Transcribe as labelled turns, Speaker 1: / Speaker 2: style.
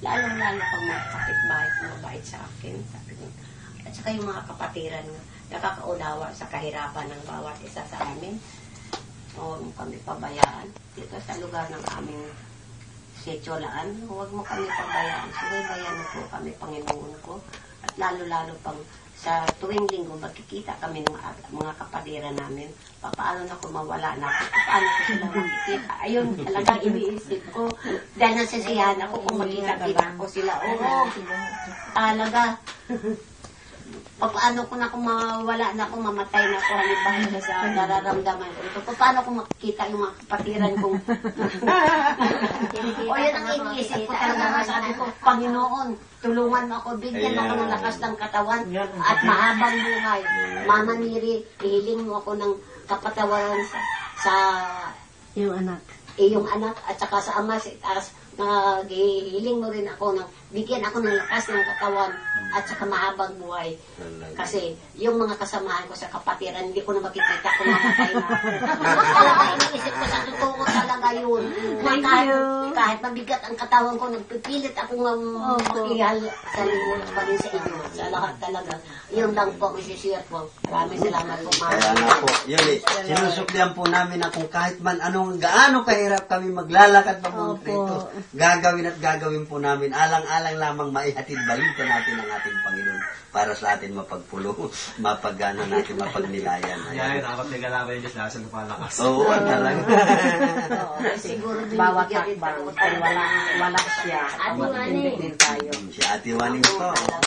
Speaker 1: lalong-lalo pang mga kapitbahay kung mabait sa akin. Sabi ko. At saka yung mga kapatiran na nakakaunawa sa kahirapan ng bawat isa sa amin. Huwag mo kami pabayaan. Dito sa lugar ng aming Setyolaan, huwag mo kami pabayaan. Subaybayan mo po kami, Panginoon ko. At lalo-lalo pang sa tuwing linggo, magkikita kami ng mga kapatiran namin. Paano na kung mawala na ako? Paano ko sila magkikita? Ayun, talagang iniisip ko. Dahil nasisiyahan ako kung magkikita ko sila. Oo, talaga. Paano ko na kung mawala na ako, mamatay na ako, halimbawa sa nararamdaman ko. Ito, paano ko makikita yung mga kapatiran kong... O yan ang iniisip ko talaga. Sabi ko, Panginoon, tulungan mo ako, bigyan ako ng lakas ng katawan at mahabang buhay. Mama Miri, ihiling mo ako ng kapatawaran sa
Speaker 2: Yung anak.
Speaker 1: iyong anak at saka sa ama naghihiling mo rin ako ng bigyan ako ng lakas ng katawan at saka mahabang buhay. Kasi yung mga kasamahan ko sa kapatiran, hindi ko na makikita kung mamatay na. Talaga iniisip ko sa totoo talaga yun. Kahit mabigat ang katawan ko, nagpipilit akong makihal sa limunan pa rin sa inyo. Sa lahat talaga. Yun lang po ang isishare ko. Maraming salamat po, Mama.
Speaker 3: Kaya nga po, yun sinusuklihan po namin na kung kahit man anong gaano kahirap kami maglalakad papunta rito, gagawin at gagawin po namin. Alang-alang lamang maihatid balita natin ang ating Panginoon para sa atin mapagpulo, mapagana natin, mapagnilayan.
Speaker 4: Yan, dapat may galaman yung Diyos nasa napalakas.
Speaker 3: Oo, talaga.
Speaker 1: Siguro
Speaker 2: Bawat hakbang ay wala siya.
Speaker 1: Ate Waning.
Speaker 2: Din tayo.
Speaker 3: Si Ate Waning po.